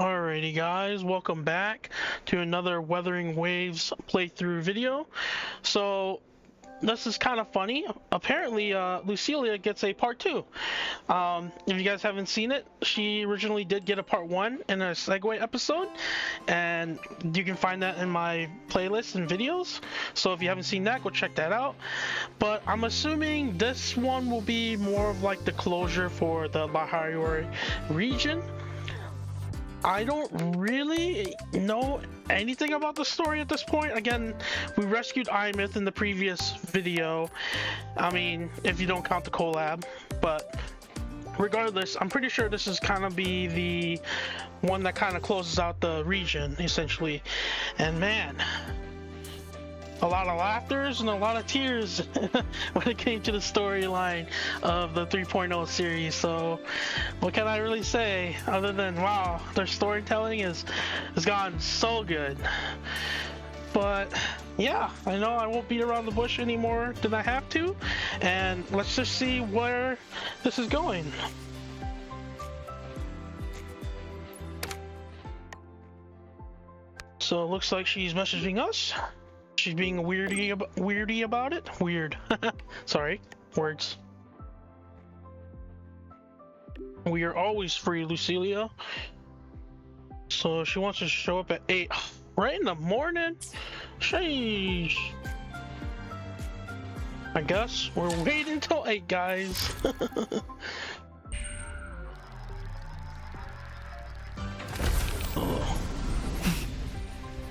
Alrighty guys, welcome back to another Weathering Waves playthrough video. So this is kind of funny. Apparently Lucilla gets a part 2. If you guys haven't seen it, she originally did get a part 1 in a Segue episode, and you can find that in my playlist and videos. So if you haven't seen that, go check that out. But I'm assuming this one will be more of like the closure for the Lahai-Roi region. I don't really know anything about the story at this point. Again, we rescued Imyth in the previous video. I mean, if you don't count the collab. But regardless, I'm pretty sure this is kind of be the one that kind of closes out the region, essentially. And man, a lot of laughters and a lot of tears when it came to the storyline of the 3.0 series. So what can I really say other than wow, their storytelling has gone so good. But yeah, I know I won't beat around the bush anymore than I have to, and let's just see where this is going. So it looks like she's messaging us. She's being weirdy about it. Weird. Sorry, words. We are always free, Lucillia. So she wants to show up at 8, right in the morning. Sheesh. I guess we're waiting until 8, guys.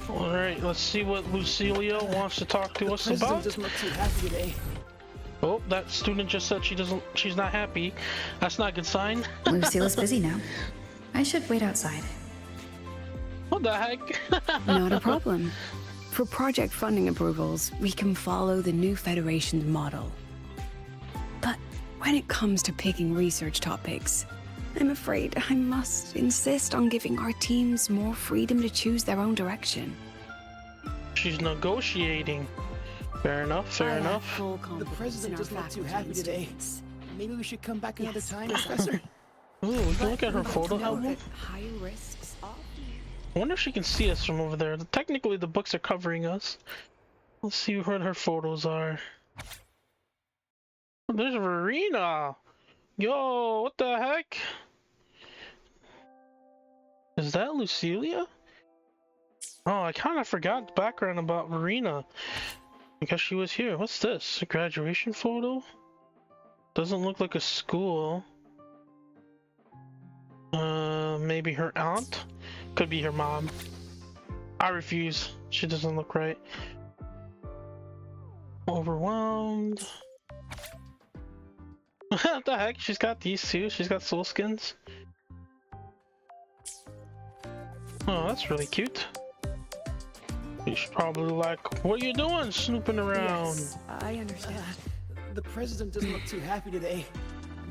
Alright, let's see what Lucilla wants to talk to us about. Doesn't look too happy today. Oh, that student just said she's not happy. That's not a good sign. Lucilla's busy now. I should wait outside. What the heck? Not a problem. For project funding approvals, we can follow the new Federation's model. But when it comes to picking research topics, I'm afraid I must insist on giving our teams more freedom to choose their own direction. She's negotiating. Fair enough, fair enough. The president doesn't look too happy today. Maybe we should come back another time, Professor. Ooh, we can look at her photo album. High risks of... I wonder if she can see us from over there. Technically, the books are covering us. Let's see what her photos are. Oh, there's Verena. Yo, what the heck? Is that Lucilla? Oh, I kind of forgot the background about Verena because she was here. What's this? A graduation photo? Doesn't look like a school. Maybe her aunt? Could be her mom. I refuse. She doesn't look right. Overwhelmed. What the heck? She's got these two. She's got soul skins. Oh, that's really cute. She's probably like, what are you doing snooping around? Yes, I understand. The president doesn't look too happy today.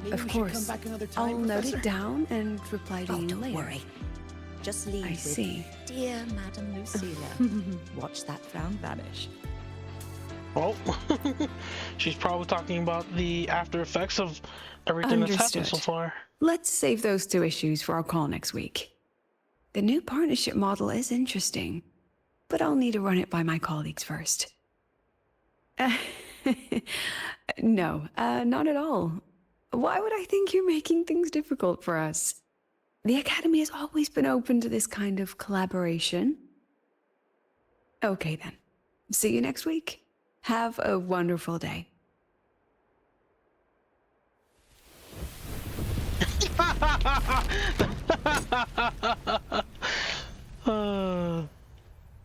Maybe Of we should come course. back another time, I'll note Professor. it down and reply to you Don't later. worry. Just leave I with, see. dear Madam Lucilla. Watch that frown vanish. Oh, she's probably talking about the after effects of everything that's happened so Understood. far. Let's save those two issues for our call next week. The new partnership model is interesting, but I'll need to run it by my colleagues first. No, not at all. Why would I think you're making things difficult for us? The Academy has always been open to this kind of collaboration. Okay then. See you next week. Have a wonderful day.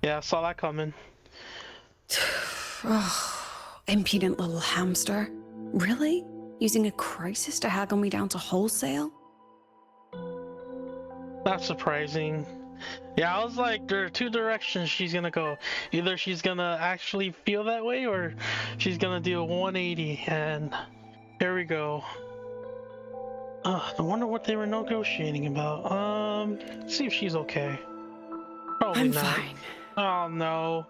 Yeah, I saw that coming. Impudent little hamster. Really? Using a crisis to haggle me down to wholesale? Not surprising. Yeah, I was like, there are two directions she's gonna go. Either she's gonna actually feel that way, or she's gonna do a 180, and here we go. I wonder what they were negotiating about. Let's see if she's okay. Probably I'm not. fine. Oh no.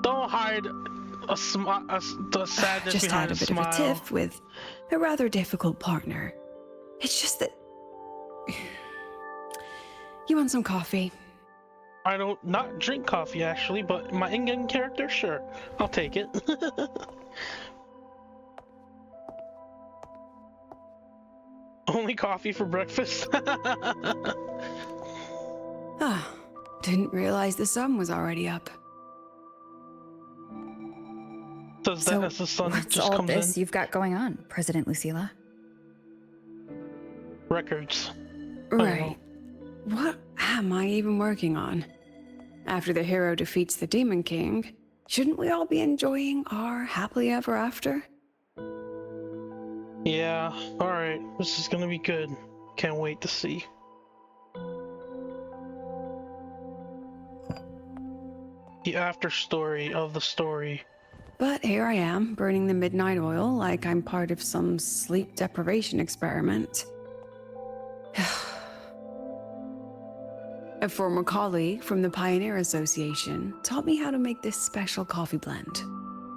Don't hide the sadness Just behind had a bit smile. of a tiff with a rather difficult partner. It's just that You want some coffee? I don't not drink coffee actually, but my in-game character, sure, I'll take it. Only coffee for breakfast. Ah, didn't realize the sun was already up. Says that as the sun what's just all comes this in. you've got going on, President Lucilla? Records. Right. What am I even working on? After the hero defeats the Demon King, shouldn't we all be enjoying our happily ever after? Yeah, alright. This is gonna be good. Can't wait to see. The after story of the story. But here I am, burning the midnight oil like I'm part of some sleep deprivation experiment. A former colleague from the Pioneer Association taught me how to make this special coffee blend.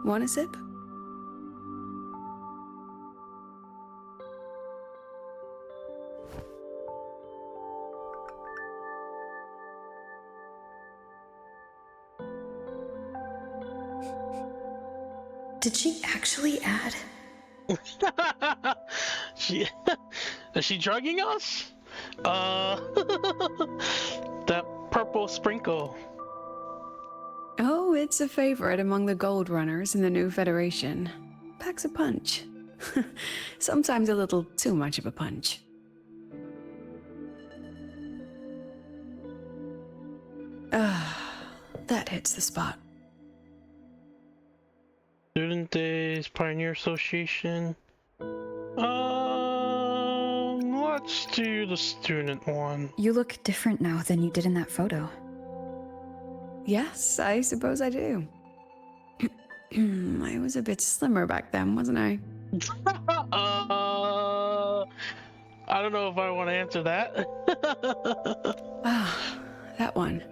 Want a sip? Did she actually add? Is she drugging us? That purple sprinkle. Oh, it's a favorite among the gold runners in the new Federation. Packs a punch. Sometimes a little too much of a punch. That hits the spot. Student Days, Pioneer Association. Let's do the student one. You look different now than you did in that photo. Yes, I suppose I do. I was a bit slimmer back then, wasn't I? I don't know if I want to answer that. That one.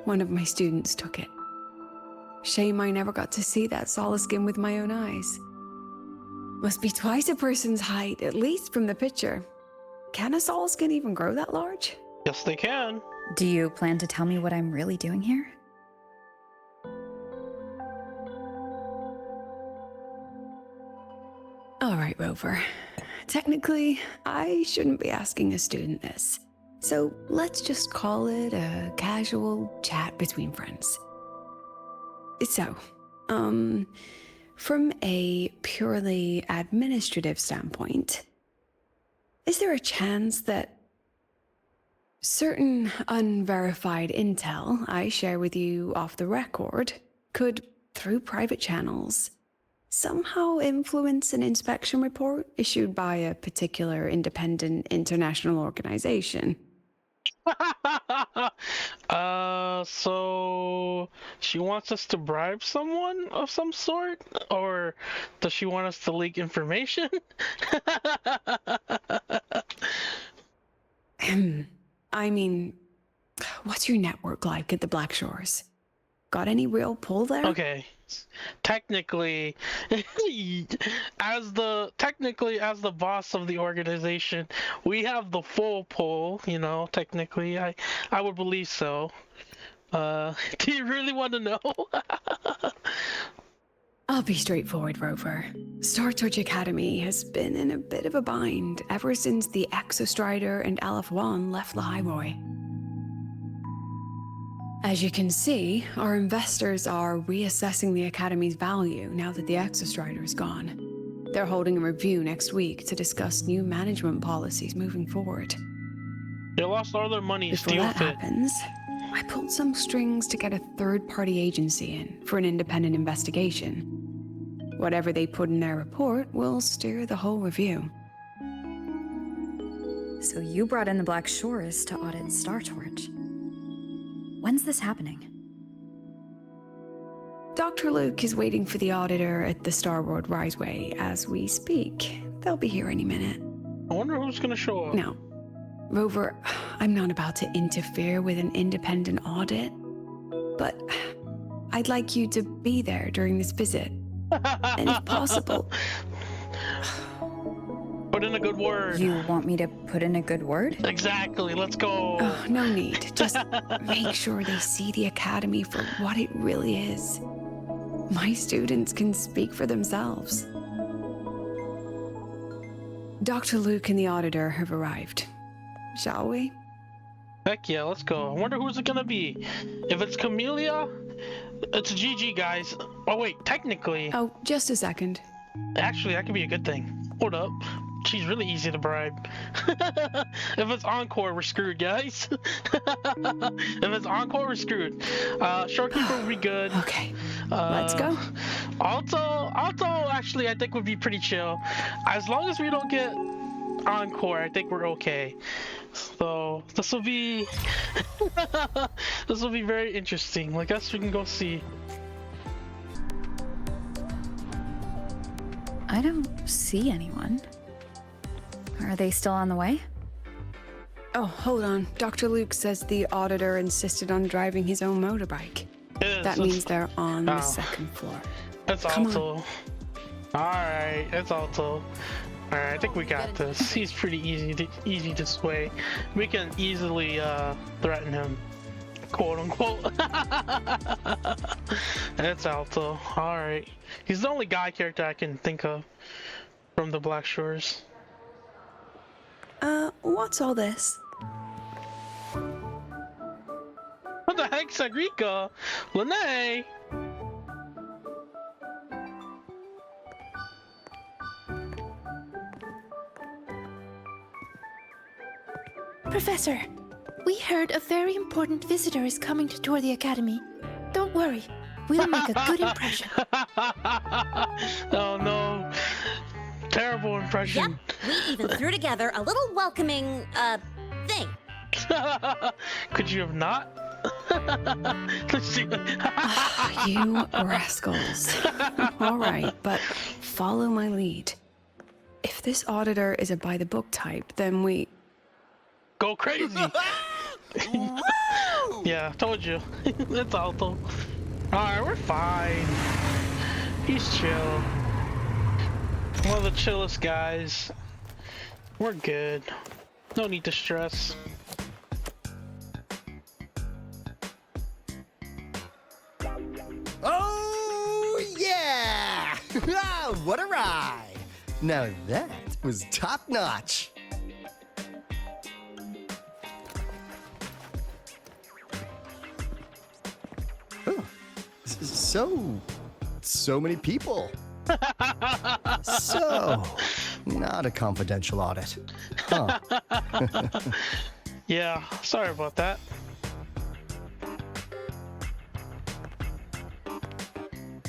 One of my students took it. Shame I never got to see that solid skin with my own eyes. Must be twice a person's height, at least from the picture. Can a solid skin even grow that large? Yes, they can. Do you plan to tell me what I'm really doing here? All right, Rover. Technically, I shouldn't be asking a student this. So let's just call it a casual chat between friends. So, from a purely administrative standpoint, is there a chance that certain unverified intel I share with you off the record could, through private channels, somehow influence an inspection report issued by a particular independent international organization? So she wants us to bribe someone of some sort? Or does she want us to leak information? I mean, what's your network like at the Black Shores? Got any real pull there? Okay. Technically, as the boss of the organization, we have the full pull, you know, technically. I would believe so. Do you really want to know? I'll be straightforward, Rover. Startorch Academy has been in a bit of a bind ever since the Exostrider and Aleph One left Lahai-Roi. As you can see, our investors are reassessing the Academy's value now that the Exostrider is gone. They're holding a review next week to discuss new management policies moving forward. They lost all their money. Before that happens, I pulled some strings to get a third-party agency in for an independent investigation. Whatever they put in their report will steer the whole review. So you brought in the Black Shores to audit Startorch. When's this happening? Dr. Luke is waiting for the auditor at the Starboard Riseway as we speak. They'll be here any minute. I wonder who's gonna show up. Now, Rover, I'm not about to interfere with an independent audit, but I'd like you to be there during this visit. And if possible... What Put in a good word. You want me to put in a good word? Exactly. Let's go. Oh, no need. Just make sure they see the Academy for what it really is. My students can speak for themselves. Dr. Luke and the auditor have arrived. Shall we? Heck yeah, let's go. I wonder who's it gonna be. If it's Camellia, it's a GG, guys. Oh wait, technically. Oh, just a second. Actually, that could be a good thing. Hold up. She's really easy to bribe. If it's Encore, we're screwed, guys. If it's Encore, we're screwed. Shorekeeper would be good. Okay, let's go. Alto, actually, I think would be pretty chill. As long as we don't get Encore, I think we're okay. So this will be this will be very interesting. I guess we can go see. I don't see anyone. Are they still on the way? Oh, hold on. Dr. Luke says the auditor insisted on driving his own motorbike. That means they're on the second floor. That's Alto. Alright, it's Alto. Alright, I think we got this. He's pretty easy to sway. We can easily threaten him. Quote unquote. It's Alto. Alright. He's the only guy character I can think of from the Black Shores. What's all this? What the heck, Sagrika? Lene! Professor, we heard a very important visitor is coming to tour the Academy. Don't worry, we'll make a good impression. Oh no. Terrible impression. Yep, we even threw together a little welcoming, thing. Could you have not? You rascals. All right, but follow my lead. If this auditor is a by-the-book type, then we... Go crazy! Yeah, told you. It's Alto. Alright, we're fine. He's chill. One of the chillest guys. We're good. No need to stress. Oh, yeah! What a ride! Now that was top notch. Oh, so many people. So, not a confidential audit. Huh. Yeah, sorry about that.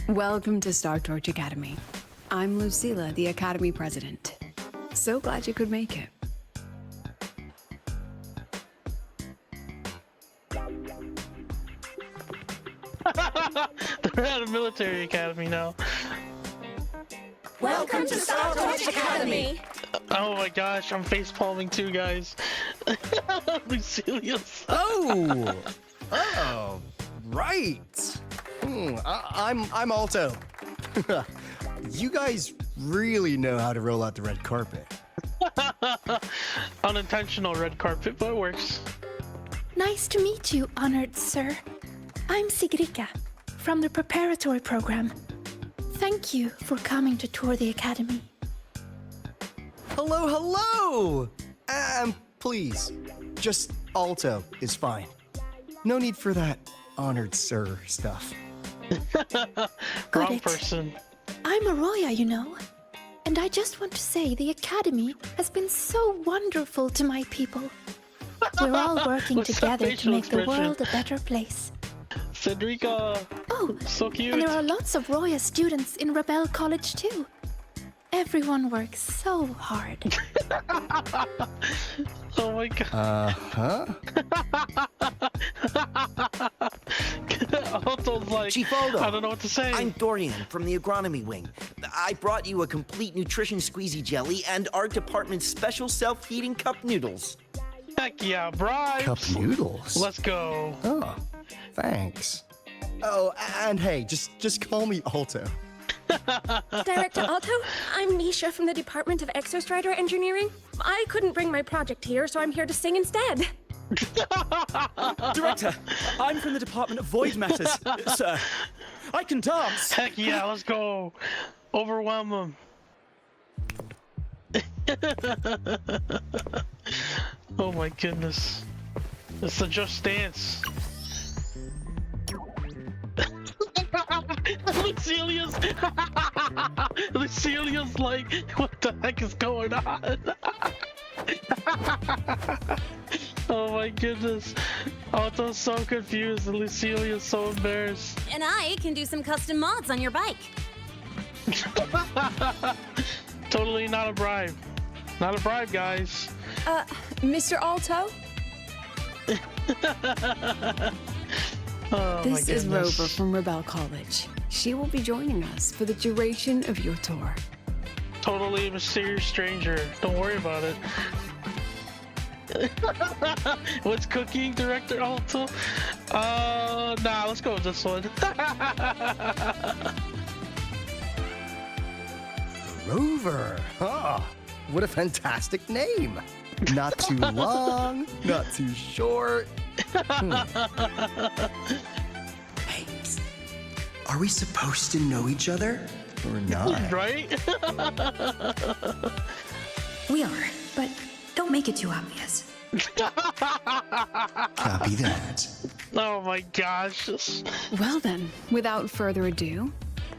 Welcome to Startorch Academy. I'm Lucilla, the Academy President. So glad you could make it. They're at a military academy now. Welcome to Startorch Academy! Oh my gosh, I'm face palming too, guys. Lucilia's. Oh, right. I'm Alto. You guys really know how to roll out the red carpet. Unintentional red carpet, but it works. Nice to meet you, honored sir. I'm Sigrika, from the preparatory program. Thank you for coming to tour the Academy. Hello! Please, just Alto is fine. No need for that honored sir stuff. Wrong it. person. I'm Arroya, you know. And I just want to say the Academy has been so wonderful to my people. We're all working What's that together to facial make the expression? world a better place. Cedrica. Oh, So cute. and there are lots of Roya students in Rebel College too. Everyone works so hard. Oh my god. Uh-huh. Alto's like, Chief Aldo, I don't know what to say. I'm Dorian from the agronomy wing. I brought you a complete nutrition squeezy jelly and our department's special self-heating cup noodles. Heck yeah, bribes. Cup noodles. Let's go. Oh, thanks. Oh, and hey, just call me Alto. Director Alto, I'm Nisha from the Department of Exostrider Engineering. I couldn't bring my project here, so I'm here to sing instead. Director, I'm from the Department of Void Matters. Sir, I can dance. Heck yeah, let's go. Overwhelm them. Oh my goodness. It's the Just Dance. Lucilia's like, what the heck is going on? Oh my goodness. Otto's so confused and Lucilia's so embarrassed. And I can do some custom mods on your bike. Totally not a bribe. Not a bribe, guys. Mr. Alto? Oh, This is my Rover goodness. from Rebel College. She will be joining us for the duration of your tour. Totally mysterious stranger. Don't worry about it. What's cooking, Director Alto? Nah, let's go with this one. Rover. Ah, what a fantastic name. Not too long, not too short. Hey, psst. Are we supposed to know each other? Or not. Right? We are, but don't make it too obvious. Copy that. Oh my gosh. Well then, without further ado,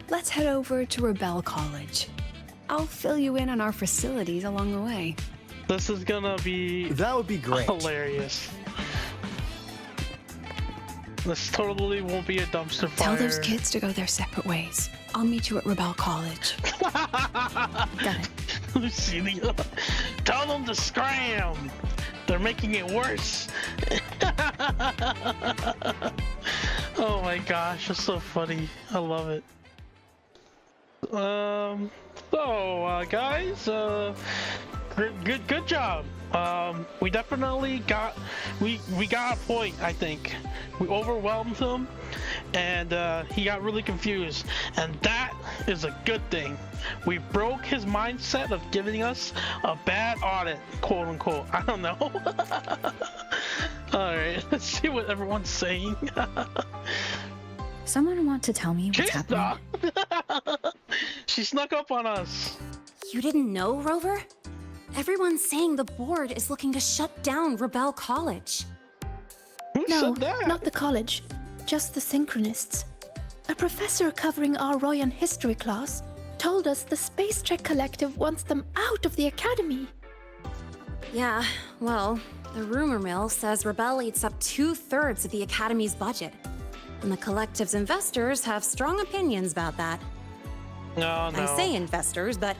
let's head over to Rebel College. I'll fill you in on our facilities along the way. This is gonna be That would be great. hilarious. This totally won't be a dumpster fire. Tell those kids to go their separate ways. I'll meet you at Rebel College. Got it. Lucilla, tell them to scram. They're making it worse. Oh my gosh, it's so funny. I love it. Guys, good job. We definitely got we got a point. I think we overwhelmed him, and he got really confused, and that is a good thing. We broke his mindset of giving us a bad audit, quote unquote. I don't know. All right, let's see what everyone's saying. Someone want to tell me what's happening? She snuck up on us. You didn't know, Rover? Everyone's saying the board is looking to shut down Rebel College. Who No, said that? not the college, just the Synchronists. A professor covering our Royan history class told us the Space Trek Collective wants them out of the academy. Yeah, well, the rumor mill says Rebel eats up 2/3 of the academy's budget. And the collective's investors have strong opinions about that. No. I say investors, but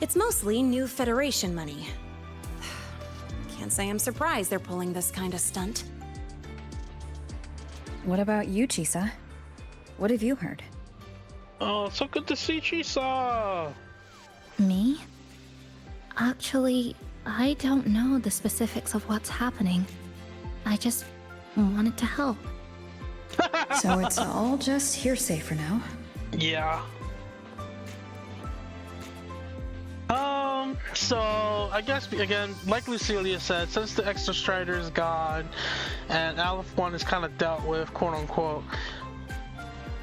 it's mostly new Federation money. Can't say I'm surprised they're pulling this kind of stunt. What about you, Chisa? What have you heard? Oh, it's so good to see Chisa. Me? Actually, I don't know the specifics of what's happening. I just wanted to help. So it's all just hearsay for now. Yeah. So I guess again, like Lucilla said, since the Exostrider is gone and Aleph 1 is kind of dealt with, quote unquote,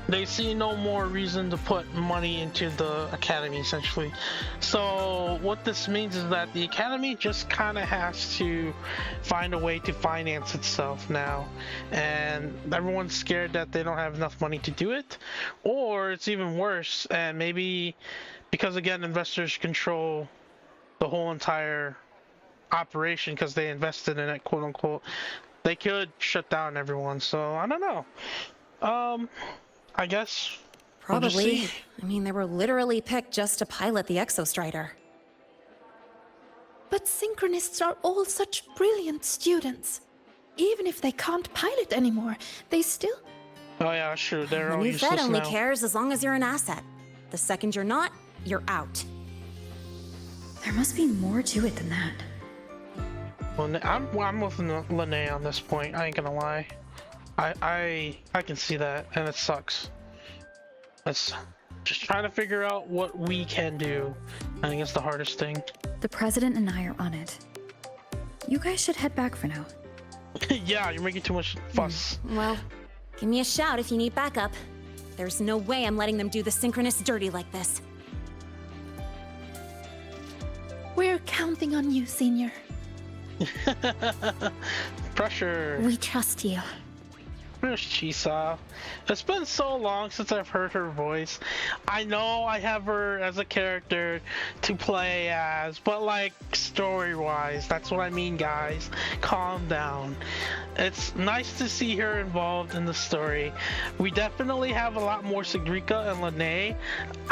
they see no more reason to put money into the academy, essentially. So what this means is that the academy just kind of has to find a way to finance itself now, and everyone's scared that they don't have enough money to do it, or it's even worse, and maybe because again investors control the whole entire operation because they invested in it, quote unquote, they could shut down everyone. So I don't know. I guess we'll just Probably. see. I mean, they were literally picked just to pilot the Exostrider. But Synchronists are all such brilliant students. Even if they can't pilot anymore, they still... Oh yeah, that's true. They're The all new useless Fed only now. cares as long as you're an asset. The second you're not, you're out. There must be more to it than that. Well, I'm with Lene on this point. I ain't gonna lie. I can see that, and it sucks. Just trying to figure out what we can do. I think it's the hardest thing. The president and I are on it. You guys should head back for now. Yeah, you're making too much fuss. Well, give me a shout if you need backup. There's no way I'm letting them do the Synchronist dirty like this. We're counting on you, Senior. Pressure. We trust you. There's Chisa. It's been so long since I've heard her voice. I know I have her as a character to play as, but like story-wise, that's what I mean, guys. Calm down. It's nice to see her involved in the story. We definitely have a lot more Sigrika and Lene.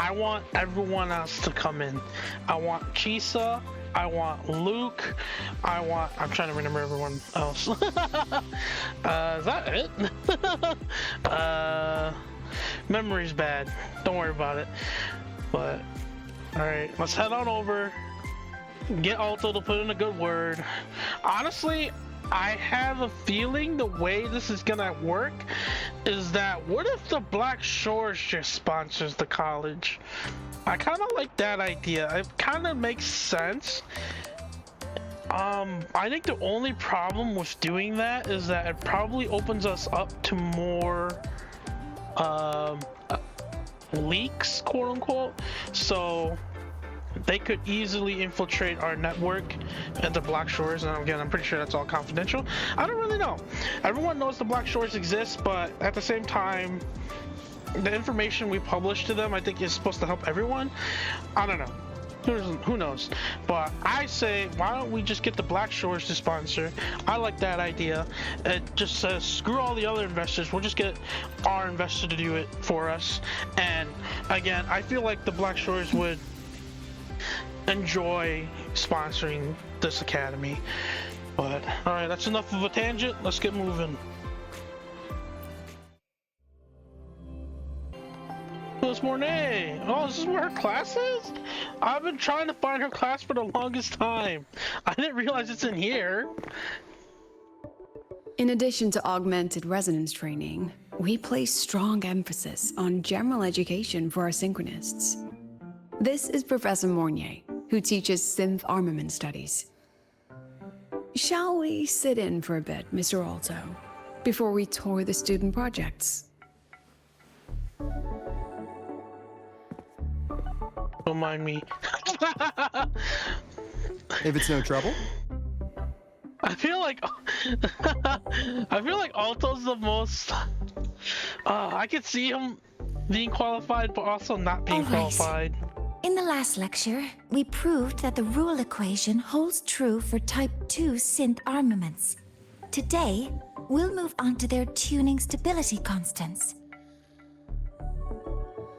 I want everyone else to come in. I want Chisa. I want Luke. I'm trying to remember everyone else. Is that it? Memory's bad. Don't worry about it. But, alright, let's head on over. Get Alto to put in a good word. Honestly, I have a feeling the way this is gonna work is that what if the Black Shores just sponsors the college? I kind of like that idea. It kind of makes sense. I think the only problem with doing that is that it probably opens us up to more leaks, quote unquote. So they could easily infiltrate our network at the Black Shores, and again, I'm pretty sure that's all confidential. I don't really know. Everyone knows the Black Shores exist, but at the same time, the information we publish to them, I think, is supposed to help everyone. I don't know. Who knows? But I say, why don't we just get the Black Shores to sponsor? I like that idea. It just says, screw all the other investors. We'll just get our investor to do it for us. And again, I feel like the Black Shores would enjoy sponsoring this academy. But alright, that's enough of a tangent. Let's get moving. Miss Mornay! Oh, this is where her class is? I've been trying to find her class for the longest time. I didn't realize it's in here. In addition to augmented resonance training, we place strong emphasis on general education for our Synchronists. This is Professor Mornier, who teaches synth armament studies. Shall we sit in for a bit, Mr. Alto, before we tour the student projects? Don't mind me. If it's no trouble. I feel like Alto's the most. I could see him being qualified, but also not being qualified. In the last lecture, we proved that the rule equation holds true for Type 2 synth armaments. Today, we'll move on to their tuning stability constants.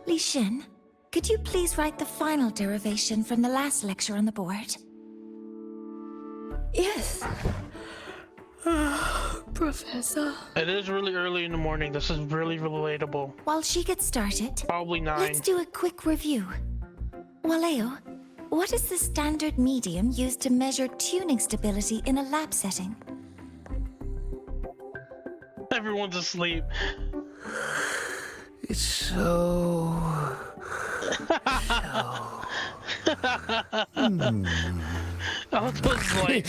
Li Xin, could you please write the final derivation from the last lecture on the board? Yes. Professor. It is really early in the morning. This is really relatable. While she gets started, Probably 9. let's do a quick review. Waleo, what is the standard medium used to measure tuning stability in a lab setting? Everyone's asleep. It's so... Alto's like...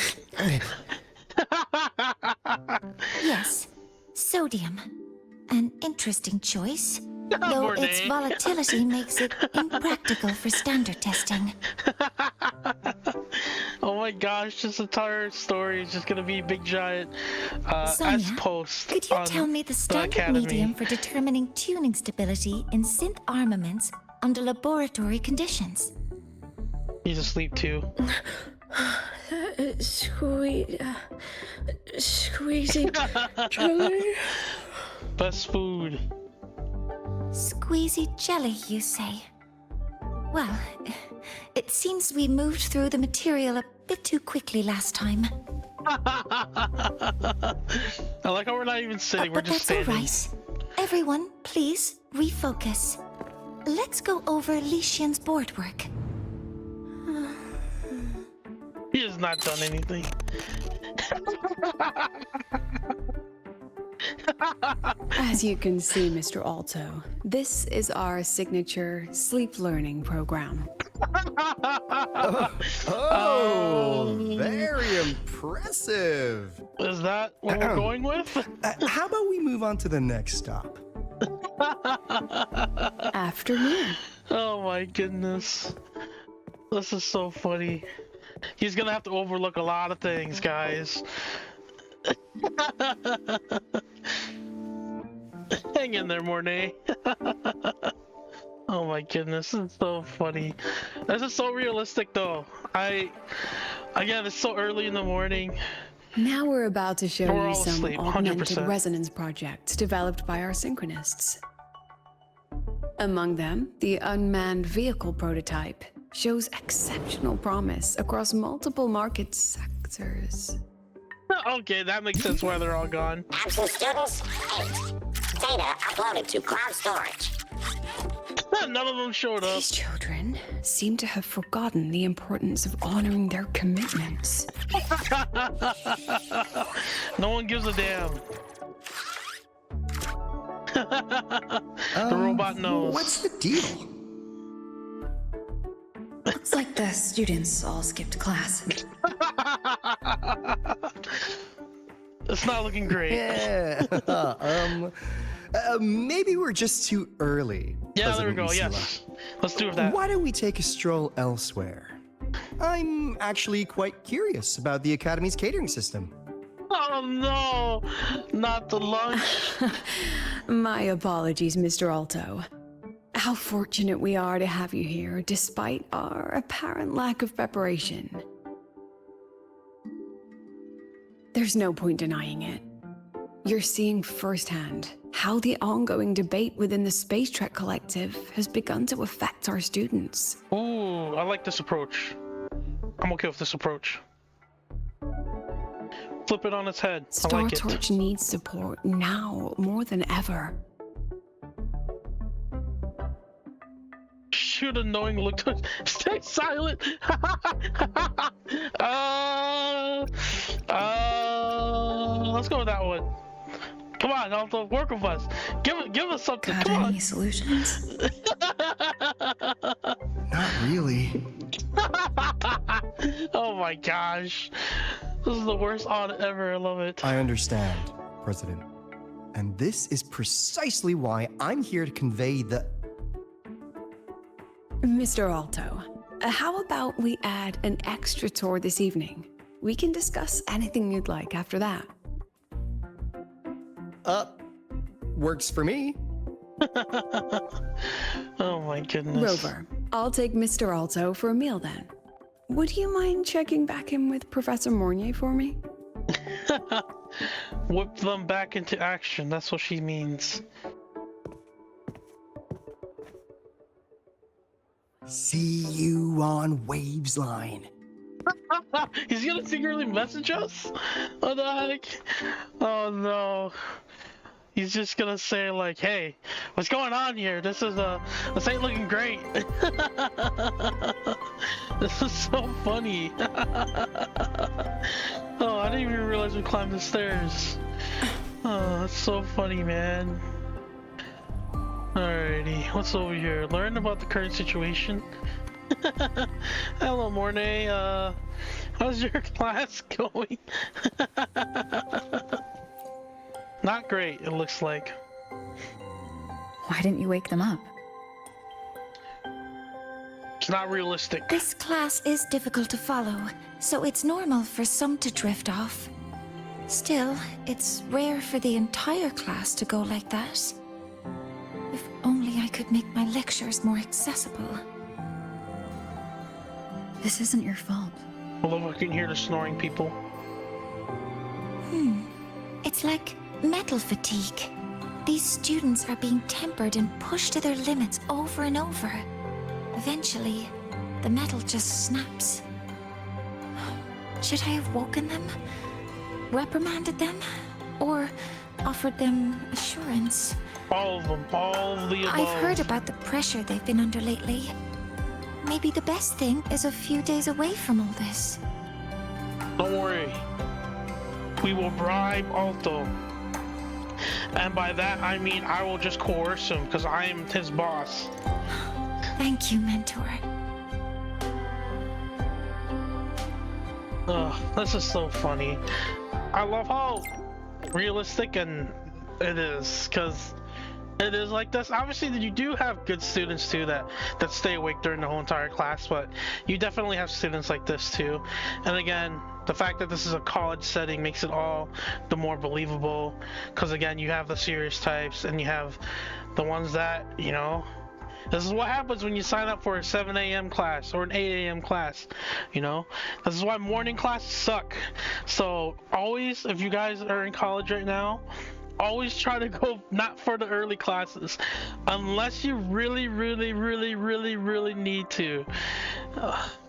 Yes, sodium. An interesting choice, though its volatility makes it impractical for standard testing. Oh my gosh, this entire story is just gonna be big giant Sonia, S-post. could you tell me the standard medium for determining tuning stability in synth armaments under laboratory conditions? He's asleep too. Squeezing jelly. Best food. Squeezy jelly, you say? Well, it seems we moved through the material a bit too quickly last time. I like how we're not even sitting, we're just standing. But that's all right. Everyone, please refocus. Let's go over Li Xian's board work. He has not done anything. As you can see, Mr. Alto, this is our signature sleep learning program. Very impressive. Is that what we're going with? How about we move on to the next stop? Afternoon. Oh my goodness. This is so funny. He's gonna have to overlook a lot of things, guys. Hang in there, Mornay. Oh my goodness, this is so funny. This is so realistic though. Again, it's so early in the morning. Now we're about to show We're you all some asleep, augmented 100%. resonance projects developed by our Synchronists. Among them, the unmanned vehicle prototype shows exceptional promise across multiple market sectors. Okay, that makes sense why they're all gone. Absent students, 8. Data uploaded to cloud storage. None of them showed up. These children seem to have forgotten the importance of honoring their commitments. No one gives a damn. The robot knows. What's the deal? Looks like the students all skipped class. It's not looking great. Yeah. Maybe we're just too early. Yeah, there we President go. Lucilla. Yes. Let's do that. Why don't we take a stroll elsewhere? I'm actually quite curious about the Academy's catering system. Oh no, not the lunch. My apologies, Mr. Alto. How fortunate we are to have you here, despite our apparent lack of preparation. There's no point denying it. You're seeing firsthand how the ongoing debate within the Space Trek Collective has begun to affect our students. Ooh, I like this approach. I'm okay with this approach. Flip it on its head. I like it. Startorch needs support now more than ever. Shoot a knowing look to stay silent. Let's go with that one. Come on, Alto, work with us. Give us something. Got Come any on. solutions? Not really. Oh my gosh. This is the worst audit ever. I love it. I understand, President. And this is precisely why I'm here to convey the... Mr. Alto, how about we add an extra tour this evening? We can discuss anything you'd like after that. Works for me. Oh my goodness. Rover, I'll take Mr. Alto for a meal then. Would you mind checking back in with Professor Mornier for me? Whip them back into action. That's what she means. See you on Waves Line. He's gonna secretly message us? What the heck? Oh no. He's just gonna say like, hey, what's going on here? This ain't looking great. This is so funny. Oh, I didn't even realize we climbed the stairs. Oh, that's so funny, man. Alrighty, what's over here? Learn about the current situation. Hello, Mornay. How's your class going? Not great, it looks like. Why didn't you wake them up? It's not realistic. This class is difficult to follow, so it's normal for some to drift off. Still, it's rare for the entire class to go like that. If only I could make my lectures more accessible. This isn't your fault. Although I can hear the snoring people. It's like metal fatigue. These students are being tempered and pushed to their limits over and over. Eventually, the metal just snaps. Should I have woken them? Reprimanded them? Or offered them assurance? All of them, all of the above. I've heard about the pressure they've been under lately. Maybe the best thing is a few days away from all this. Don't worry. We will bribe Alto. And by that, I mean I will just coerce him because I am his boss. Thank you, Mentor. Ugh, this is so funny. I love how realistic and it is, because it is like this. Obviously, you do have good students too that stay awake during the whole entire class, but you definitely have students like this too. And again, the fact that this is a college setting makes it all the more believable, because again, you have the serious types and you have the ones that, you know, this is what happens when you sign up for a 7 a.m. class or an 8 a.m. class, you know? This is why morning classes suck. So always, if you guys are in college right now, always try to go not for the early classes unless you really need to.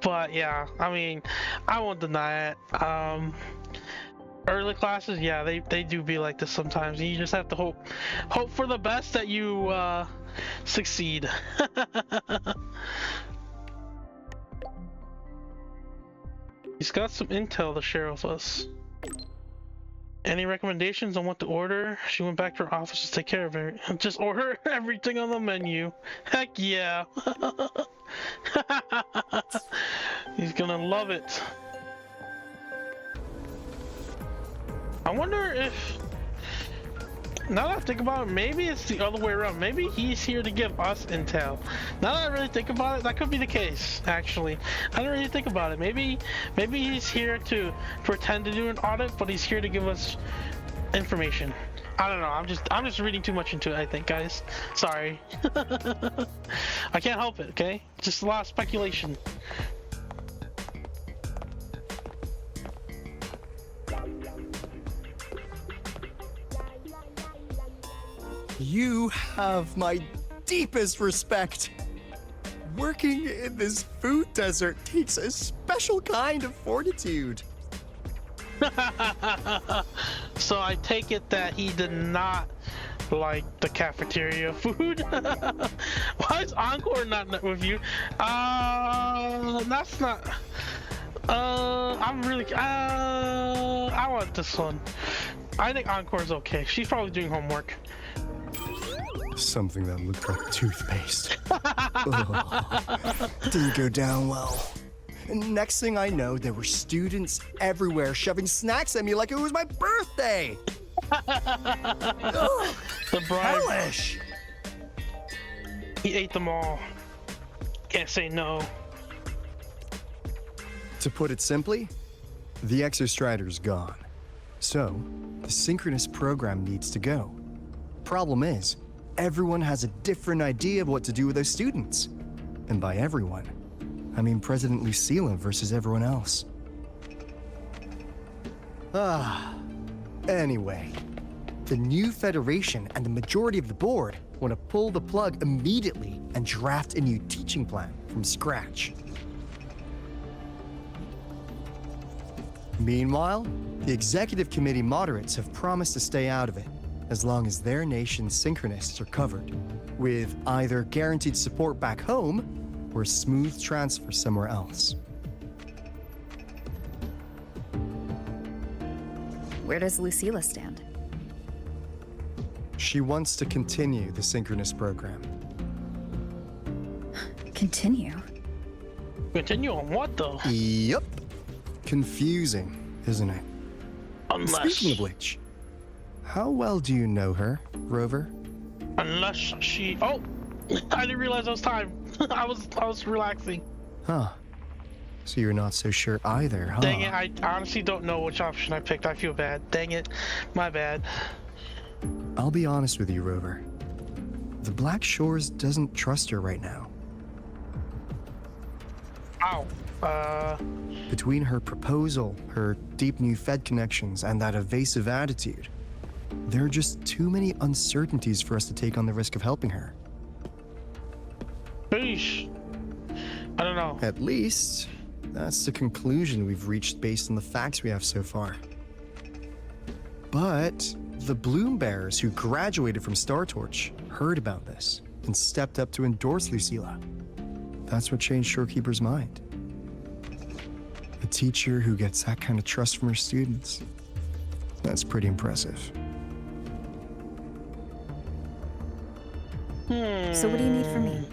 But yeah, I mean, I won't deny it. Early classes, yeah, they do be like this sometimes. You just have to hope for the best that you succeed. He's got some intel to share with us. Any recommendations on what to order? She went back to her office to take care of it. Just order everything on the menu. Heck yeah. He's gonna love it. I wonder if, now that I think about it, maybe it's the other way around. Maybe he's here to give us intel. Now that I really think about it, that could be the case, actually. I don't really think about it. Maybe he's here to pretend to do an audit, but he's here to give us information. I don't know. I'm just reading too much into it, I think, guys. Sorry. I can't help it, okay? Just a lot of speculation. You have my deepest respect. Working in this food desert takes a special kind of fortitude. So I take it that he did not like the cafeteria food. Why is Encore not with you? That's not. I'm really. I want this one. I think Encore's okay. She's probably doing homework. Something that looked like toothpaste. Didn't go down well. And next thing I know, there were students everywhere shoving snacks at me like it was my birthday. The bribe. Hellish. He ate them all. Can't say no. To put it simply, the Exostrider's gone. So, the Synchronist program needs to go. Problem is, everyone has a different idea of what to do with those students. And by everyone, I mean President Lucilla versus everyone else. Anyway, the new Federation and the majority of the board want to pull the plug immediately and draft a new teaching plan from scratch. Meanwhile, the Executive Committee moderates have promised to stay out of it, as long as their nation's Synchronists are covered, with either guaranteed support back home or a smooth transfer somewhere else. Where does Lucilla stand? She wants to continue the Synchronist program. Continue? Continue on what, though? Yep. Confusing, isn't it? Unless... Speaking of which, how well do you know her, Rover? Unless she... Oh! I didn't realize it was time. I was relaxing. Huh. So you're not so sure either, huh? Dang it, I honestly don't know which option I picked. I feel bad. Dang it. My bad. I'll be honest with you, Rover. The Black Shores doesn't trust her right now. Ow. Between her proposal, her deep new Fed connections, and that evasive attitude, there are just too many uncertainties for us to take on the risk of helping her. Sheesh. I don't know. At least, that's the conclusion we've reached based on the facts we have so far. But the Bloom Bearers who graduated from Startorch heard about this and stepped up to endorse Lucilla. That's what changed Shorekeeper's mind. A teacher who gets that kind of trust from her students. That's pretty impressive. So what do you need from me?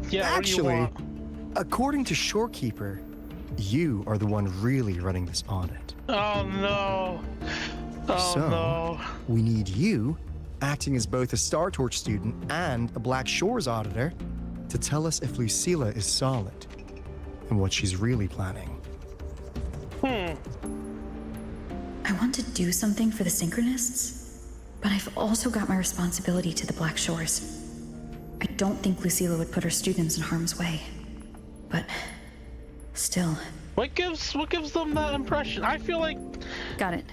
Yeah, Actually, what do you want? according to Shorekeeper, you are the one really running this audit. Oh no. Oh So, no. we need you, acting as both a Startorch student and a Black Shores auditor, to tell us if Lucilla is solid and what she's really planning. I want to do something for the Synchronists, but I've also got my responsibility to the Black Shores. I don't think Lucilla would put her students in harm's way, but still. What gives them that impression? I feel like... Got it.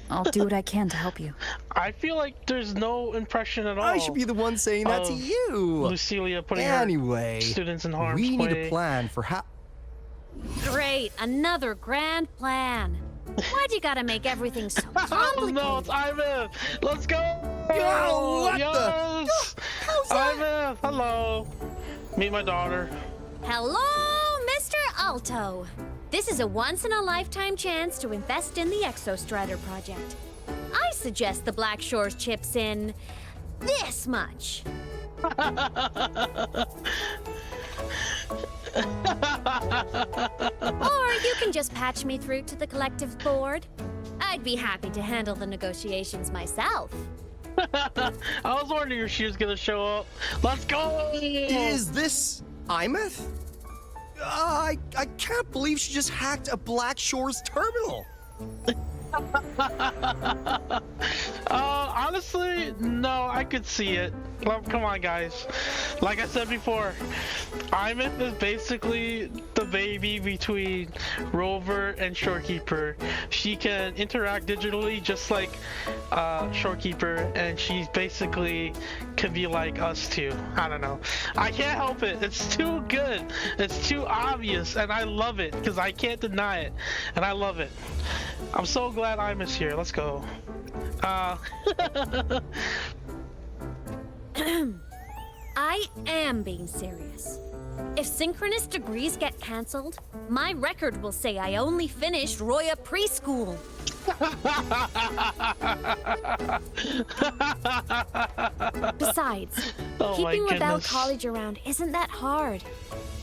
I'll do what I can to help you. I feel like there's no impression at all. I should be the one saying that to you. Lucilla putting Anyway, her students in harm's way. we need a plan for how... Great, another grand plan. Why'd you gotta make everything so complicated? Oh no, it's Ivan! Let's go! Yo, what yes! How's that? Ivan, hello. Meet my daughter. Hello, Mr. Alto. This is a once-in-a-lifetime chance to invest in the Exostrider project. I suggest the Black Shores chips in this much. Or you can just patch me through to the collective board. I'd be happy to handle the negotiations myself. I was wondering if she was gonna show up. Let's go! Is this Imeth? I can't believe she just hacked a Black Shores terminal. Honestly, no, I could see it. Well, come on, guys. Like I said before, Imeth is basically the baby between Rover and Shorekeeper. She can interact digitally just like Shorekeeper, and she's basically could be like us too. I don't know. I can't help it. It's too good. It's too obvious, and I love it because I can't deny it, and I love it. I'm so glad Imeth's here. Let's go. I am being serious. If Synchronist degrees get cancelled, my record will say I only finished Roya preschool. Besides, keeping Rebel College around isn't that hard.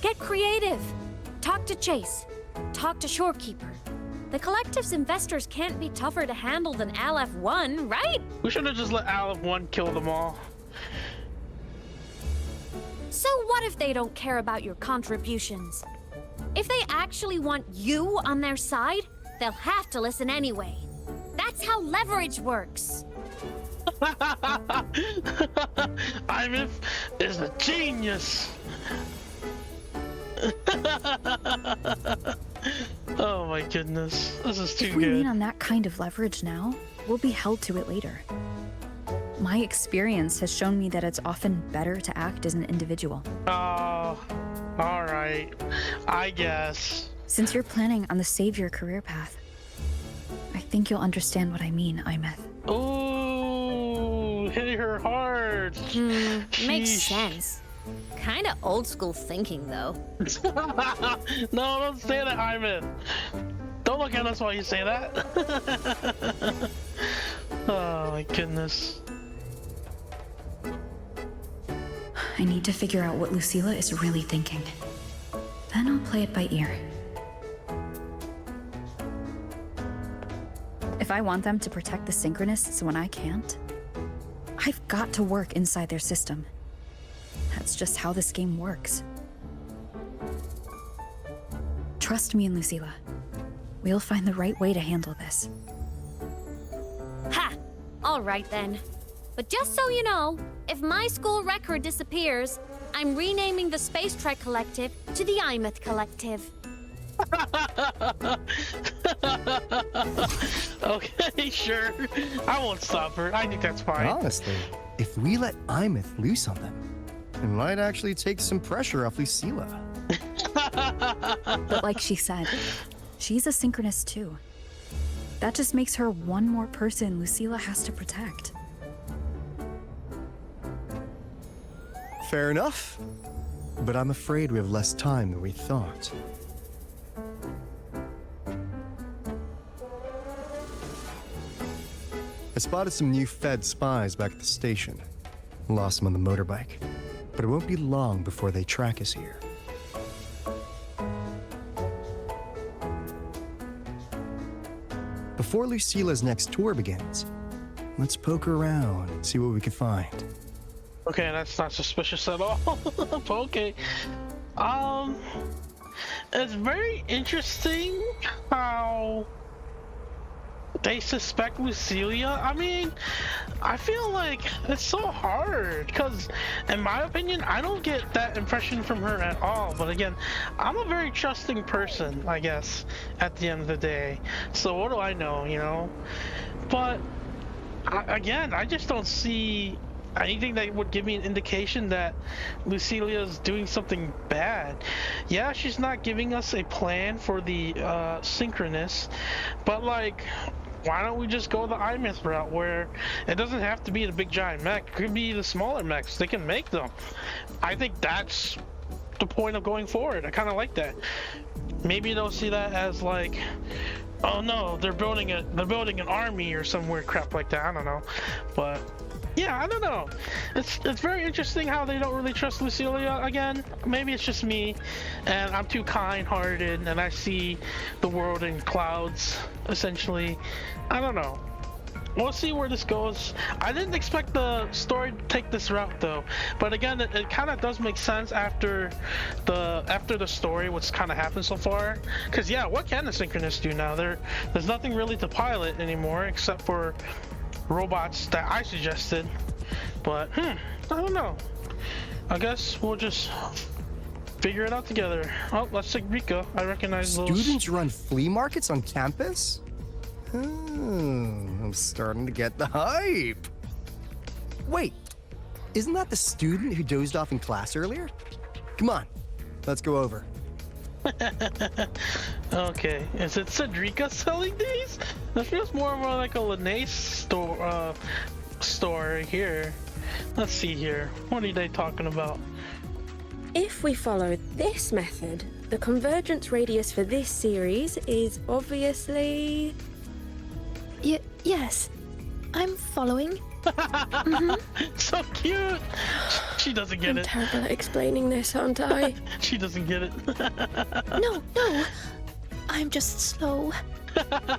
Get creative. Talk to Chase. Talk to Shorekeeper. The collective's investors can't be tougher to handle than Aleph-1, right? We should have just let Aleph-1 kill them all. So what if they don't care about your contributions? If they actually want you on their side, they'll have to listen anyway. That's how leverage works. Imeth is a genius. Oh my goodness, this is too good. If we lean on that kind of leverage now, we'll be held to it later. My experience has shown me that it's often better to act as an individual. Oh, all right, I guess. Since you're planning on the savior career path, I think you'll understand what I mean, Imeth. Ooh, hitting her hard. Makes sense. Kinda old school thinking, though. No, don't say that, Imeth. Don't look at us while you say that. Oh my goodness. I need to figure out what Lucilla is really thinking. Then I'll play it by ear. If I want them to protect the Synchronists when I can't, I've got to work inside their system. That's just how this game works. Trust me and Lucilla. We'll find the right way to handle this. Ha! All right then. But just so you know, if my school record disappears, I'm renaming the Space Trek Collective to the Imeth Collective. Okay, sure. I won't stop her. I think that's fine. Honestly, if we let Imeth loose on them, it might actually take some pressure off Lucilla. But like she said, she's a Synchronist too. That just makes her one more person Lucilla has to protect. Fair enough. But I'm afraid we have less time than we thought. I spotted some new Fed spies back at the station. Lost him on the motorbike. But it won't be long before they track us here. Before Lucilla's next tour begins, let's poke around and see what we can find. Okay, that's not suspicious at all. Okay. It's very interesting how they suspect Lucilla. I mean, I feel like it's so hard because, in my opinion, I don't get that impression from her at all. But again, I'm a very trusting person, I guess, at the end of the day. So what do I know, you know? But again, I just don't see anything that would give me an indication that Lucilla is doing something bad. Yeah, she's not giving us a plan for the Synchronist, but like, why don't we just go the iMyth route where it doesn't have to be the big giant mech, it could be the smaller mechs, they can make them. I think that's the point of going forward. I kind of like that. Maybe they'll see that as like, oh no, they're building an army or some weird crap like that. I don't know, but yeah, I don't know. It's very interesting how they don't really trust Lucilla again. Maybe it's just me, and I'm too kind-hearted, and I see the world in clouds, essentially. I don't know. We'll see where this goes. I didn't expect the story to take this route though, but again, it kind of does make sense after the story, what's kind of happened so far. Because yeah, what can the Synchronist do now? There's nothing really to pilot anymore except for robots that I suggested. But I don't know. I guess we'll just figure it out together. Oh, that's Segue. I recognize those. Students run flea markets on campus? Oh, I'm starting to get the hype. Wait, isn't that the student who dozed off in class earlier? Come on, let's go over. Okay, is it Cedrica selling these? That feels more of like a Linnaeus store here. Let's see here. What are they talking about? If we follow this method, the convergence radius for this series is obviously... Yes, I'm following. So cute! She doesn't get it. I'm terrible at explaining this, aren't I? She doesn't get it. No, I'm just slow.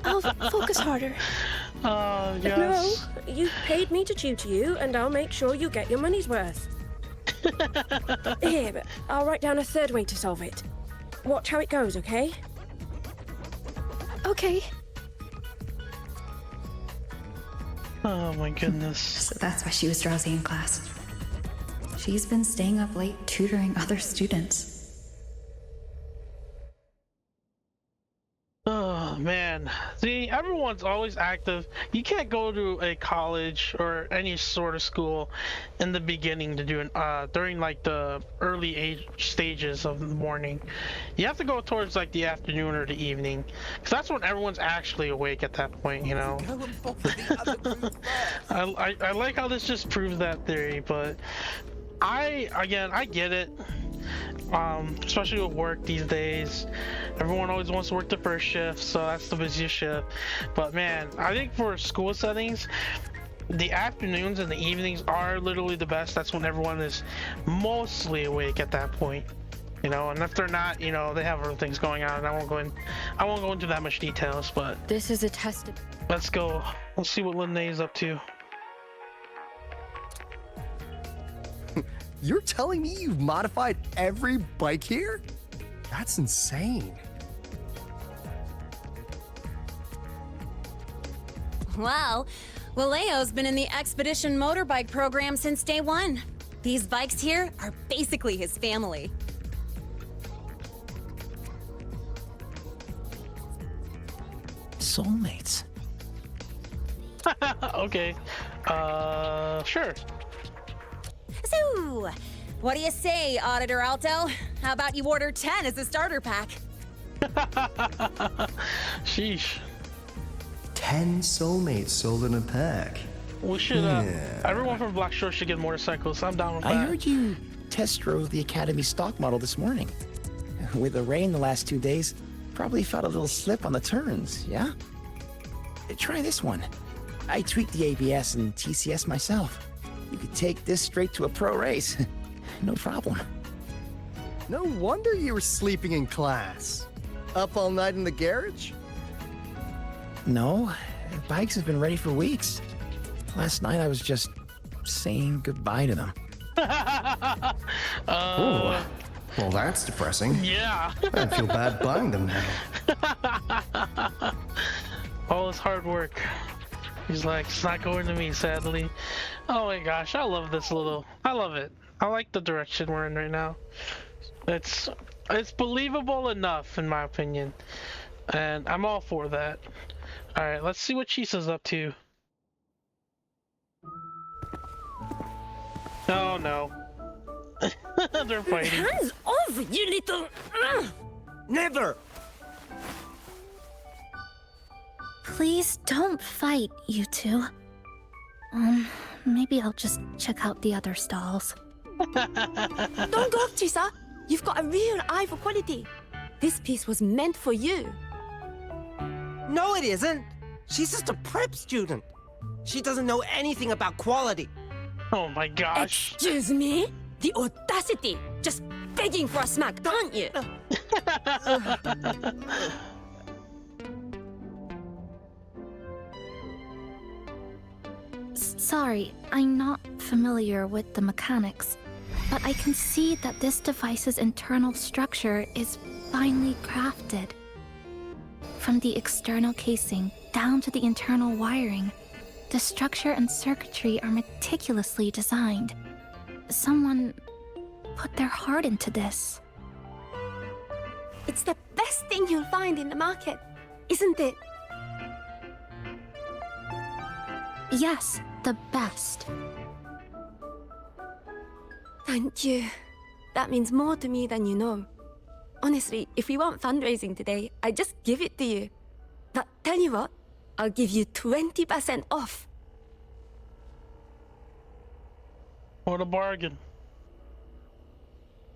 I'll focus harder. Yes. No, you paid me to tutor you, and I'll make sure you get your money's worth. Here, but I'll write down a third way to solve it. Watch how it goes, okay? Okay. Oh my goodness. So that's why she was drowsy in class. She's been staying up late tutoring other students. Oh man, see, everyone's always active. You can't go to a college or any sort of school in the beginning to do during like the early age stages of the morning. You have to go towards like the afternoon or the evening, because that's when everyone's actually awake at that point, you know. I like how this just proves that theory, but I get it. Especially with work these days, everyone always wants to work the first shift, so that's the busiest shift. But man, I think for school settings, the afternoons and the evenings are literally the best. That's when everyone is mostly awake at that point, you know. And if they're not, you know, they have other things going on. I won't go into that much details, but this is a test. Let's go. Let's see what Linnae is up to. You're telling me you've modified every bike here? That's insane. Wow. Well, Leo's been in the Expedition motorbike program since day one. These bikes here are basically his family. Soulmates. Okay. Sure. So, what do you say, Auditor Alto? How about you order 10 as a starter pack? Sheesh. 10 soulmates sold in a pack. We should, everyone from Black Shore should get motorcycles. I'm down with that. I heard you test drove the Academy stock model this morning. With the rain the last 2 days, probably felt a little slip on the turns, yeah? Try this one. I tweaked the ABS and TCS myself. You could take this straight to a pro race. No problem. No wonder you were sleeping in class. Up all night in the garage? No, bikes have been ready for weeks. Last night I was just saying goodbye to them. Oh, well, that's depressing. Yeah. I feel bad buying them now. All his hard work. He's like, it's not going to me, sadly. Oh my gosh, I love this little. I love it. I like the direction we're in right now. It's believable enough, in my opinion, and I'm all for that. All right, let's see what Chisa's up to. Oh no. They're fighting. Hands off, you little... Never! Please don't fight, you two. Maybe I'll just check out the other stalls. Don't go, Chisa. You've got a real eye for quality. This piece was meant for you. No, it isn't. She's just a prep student. She doesn't know anything about quality. Oh my gosh. Excuse me? The audacity! Just begging for a smack, aren't you? Sorry, I'm not familiar with the mechanics, but I can see that this device's internal structure is finely crafted. From the external casing down to the internal wiring, the structure and circuitry are meticulously designed. Someone put their heart into this. It's the best thing you'll find in the market, isn't it? Yes, the best. Thank you. That means more to me than you know. Honestly, if we want fundraising today, I'd just give it to you. But tell you what, I'll give you 20% off. What a bargain.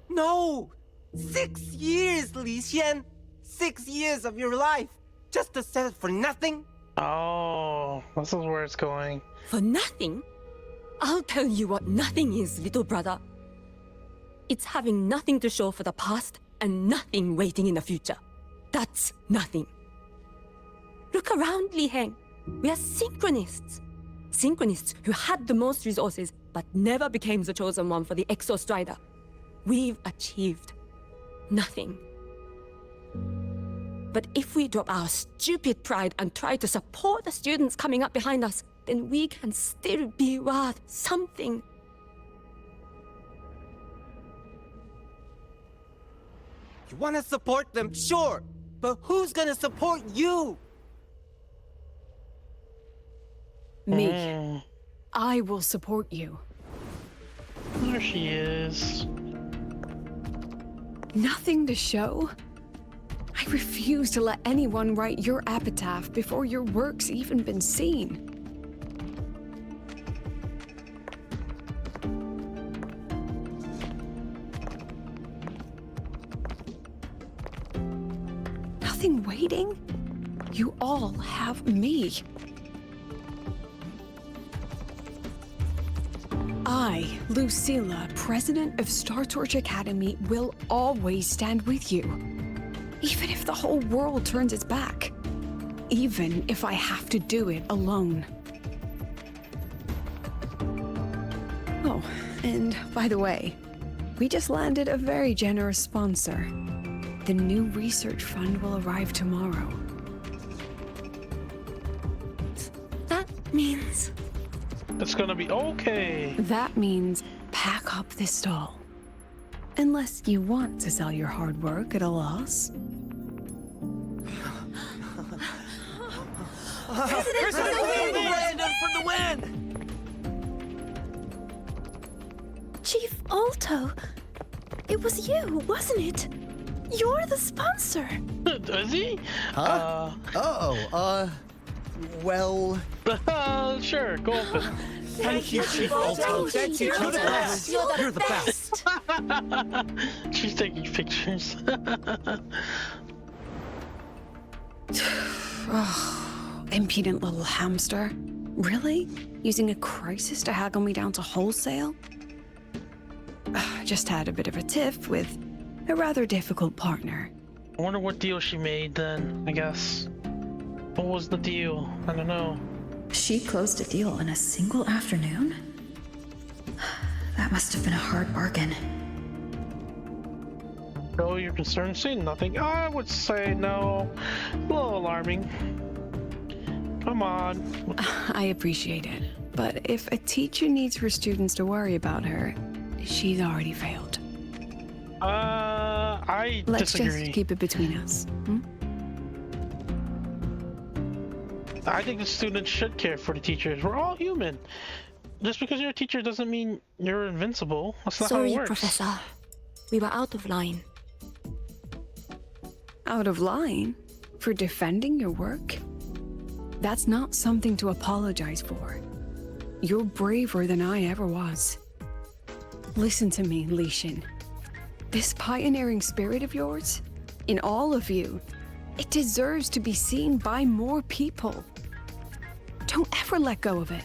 No! 6 years, Li Xian! 6 years of your life! Just to settle for nothing? Oh, this is where it's going. For nothing? I'll tell you what nothing is, little brother. It's having nothing to show for the past and nothing waiting in the future. That's nothing. Look around, Li Heng. We are Synchronists. Synchronists who had the most resources but never became the chosen one for the Exostrider. We've achieved nothing. But if we drop our stupid pride and try to support the students coming up behind us, then we can still be worth something. You want to support them, sure, but who's gonna support you? Me. I will support you. There she is. Nothing to show? I refuse to let anyone write your epitaph before your work's even been seen. Nothing waiting? You all have me. I, Lucilla, President of Startorch Academy, will always stand with you. Even if the whole world turns its back. Even if I have to do it alone. Oh, and by the way, we just landed a very generous sponsor. The new research fund will arrive tomorrow. That means... It's gonna be okay. That means pack up this stall. Unless you want to sell your hard work at a loss. President for the win! Chief Alto, it was you, wasn't it? You're the sponsor. Is he? Huh? Well... Sure, go open. Thank you, Chief Alto. Thank you. You're the best. You're the best. She's taking pictures. Oh, impudent little hamster. Really? Using a crisis to haggle me down to wholesale? Just had a bit of a tiff with a rather difficult partner. I wonder what deal she made then, I guess. What was the deal? I don't know. She closed a deal in a single afternoon? That must have been a hard bargain. No, you're concerned? Say nothing. I would say no. A little alarming. Come on. I appreciate it, but if a teacher needs her students to worry about her, she's already failed. I Let's disagree. just keep it between us. I think the students should care for the teachers. We're all human. Just because you're a teacher doesn't mean you're invincible. That's not how Sorry, it works. Professor. We were out of line. Out of line? For defending your work? That's not something to apologize for. You're braver than I ever was. Listen to me, Li Xin. This pioneering spirit of yours, in all of you, it deserves to be seen by more people. Don't ever let go of it.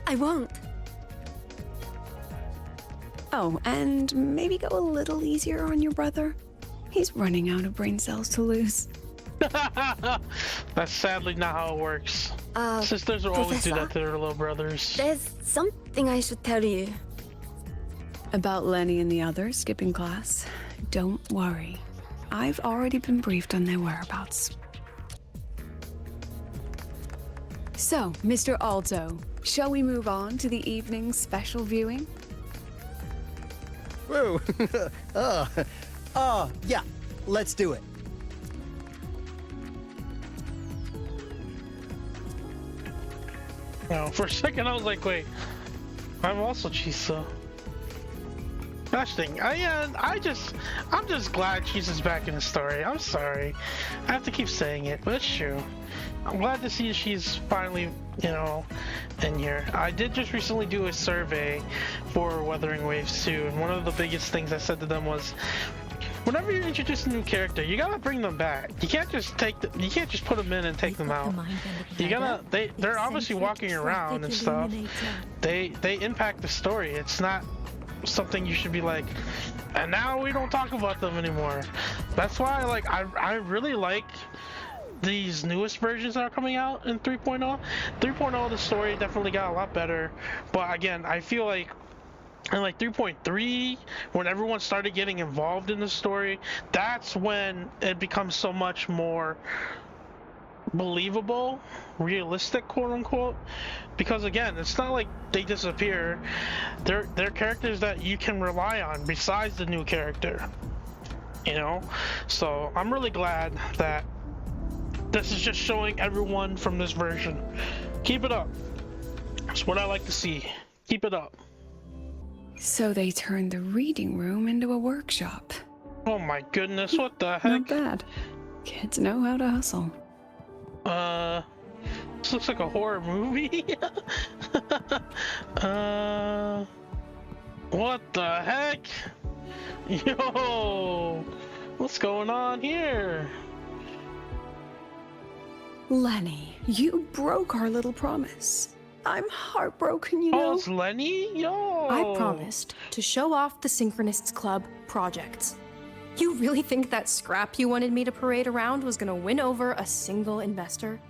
I won't. Oh, and maybe go a little easier on your brother. He's running out of brain cells to lose. That's sadly not how it works. Sisters will always do Professor, that to their little brothers. There's something I should tell you. About Lenny and the others skipping class? Don't worry. I've already been briefed on their whereabouts. So, Mr. Alto, shall we move on to the evening's special viewing? Whoa. Yeah. Let's do it. No, for a second I was like, wait, I'm also Chisa. Gosh dang, I'm just glad Chisa's back in the story. I'm sorry. I have to keep saying it, but it's true. I'm glad to see she's finally, in here. I did just recently do a survey for Weathering Waves 2, and one of the biggest things I said to them was, whenever you introduce a new character, you gotta bring them back. You can't just put them in and take them out. You gotta, they're obviously walking around and stuff. They impact the story. It's not something you should be like, and now we don't talk about them anymore. That's why, I really like these newest versions that are coming out in 3.0. 3.0, the story definitely got a lot better, but again, I feel like in 3.3, when everyone started getting involved in the story, that's when it becomes so much more believable, realistic, quote unquote, because again, it's not like they disappear. They're characters that you can rely on besides the new character, so I'm really glad that this is just showing everyone from this version. Keep it up. That's what I like to see. Keep it up. So they turned the reading room into a workshop. Oh my goodness, what the heck? Not bad. Kids know how to hustle. This looks like a horror movie. What the heck? Yo, what's going on here? Lenny, you broke our little promise. I'm heartbroken, you know. Oh, it's Lenny? Yo! I promised to show off the Synchronists Club projects. You really think that scrap you wanted me to parade around was gonna win over a single investor?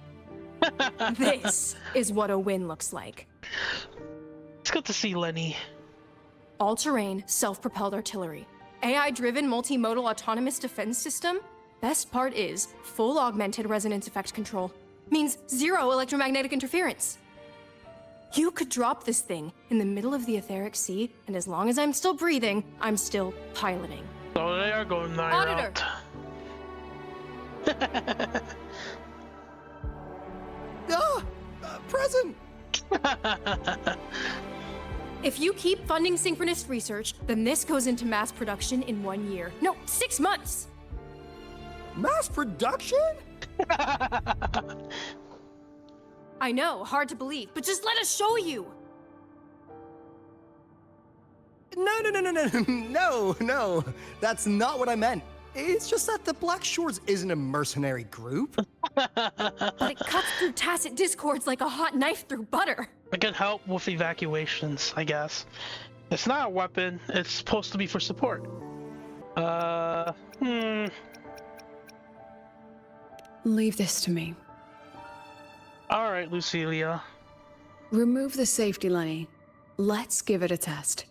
This is what a win looks like. It's good to see Lenny. All-terrain, self-propelled artillery. AI-driven multimodal autonomous defense system? Best part is, full augmented resonance effect control. Means zero electromagnetic interference. You could drop this thing in the middle of the etheric sea, and as long as I'm still breathing, I'm still piloting. So they are going that Auditor! Present! If you keep funding Synchronist research, then this goes into mass production in 1 year. No, 6 months! Mass production? I know, hard to believe, but just let us show you! No. That's not what I meant. It's just that the Black Shores isn't a mercenary group. But it cuts through tacit discords like a hot knife through butter. It can help with evacuations, I guess. It's not a weapon. It's supposed to be for support. Leave this to me. All right, Lucillia. Remove the safety, Lenny. Let's give it a test.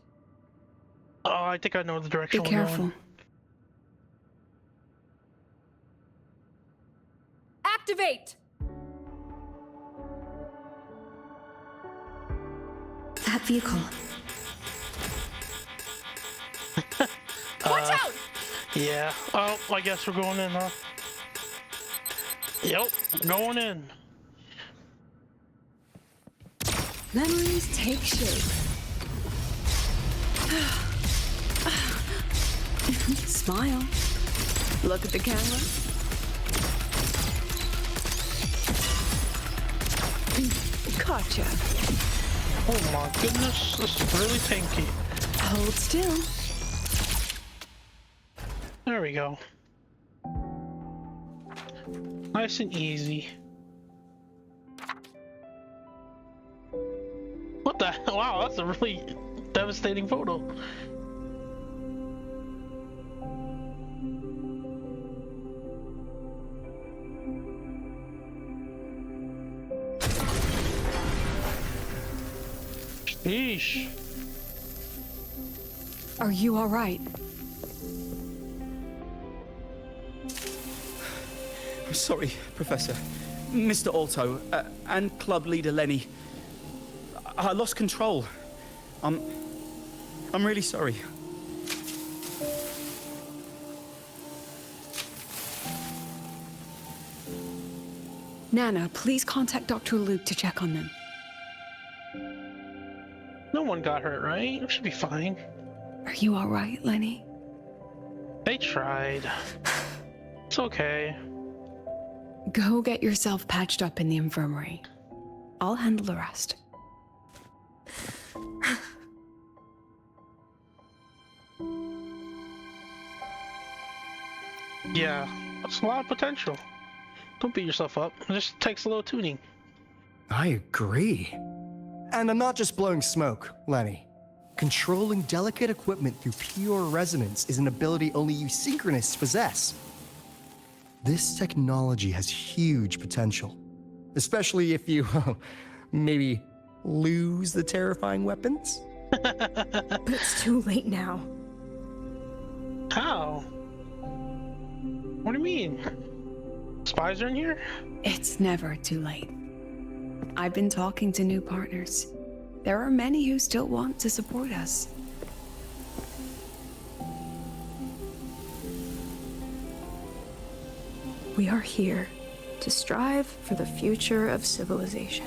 Oh, I think I know the direction Be we're careful. going. Activate! That vehicle. Watch out! Yeah. Oh, I guess we're going in, huh? Yep, going in. Memories take shape. Smile. Look at the camera. Gotcha. Oh my goodness, this is really pinky. Hold still. There we go. Nice and easy. What the hell? Wow, that's a really devastating photo. Sheesh. Are you all right? Sorry, Professor. Mr. Alto, and Club Leader Lenny. I lost control. I'm really sorry. Nana, please contact Dr. Luke to check on them. No one got hurt, right? It should be fine. Are you all right, Lenny? They tried. It's okay. Go get yourself patched up in the infirmary. I'll handle the rest. Yeah, that's a lot of potential. Don't beat yourself up. It just takes a little tuning. I agree. And I'm not just blowing smoke, Lenny. Controlling delicate equipment through pure resonance is an ability only you Synchronists possess. This technology has huge potential, especially if you, maybe lose the terrifying weapons? But it's too late now. How? What do you mean? Spies are in here? It's never too late. I've been talking to new partners. There are many who still want to support us. We are here to strive for the future of civilization.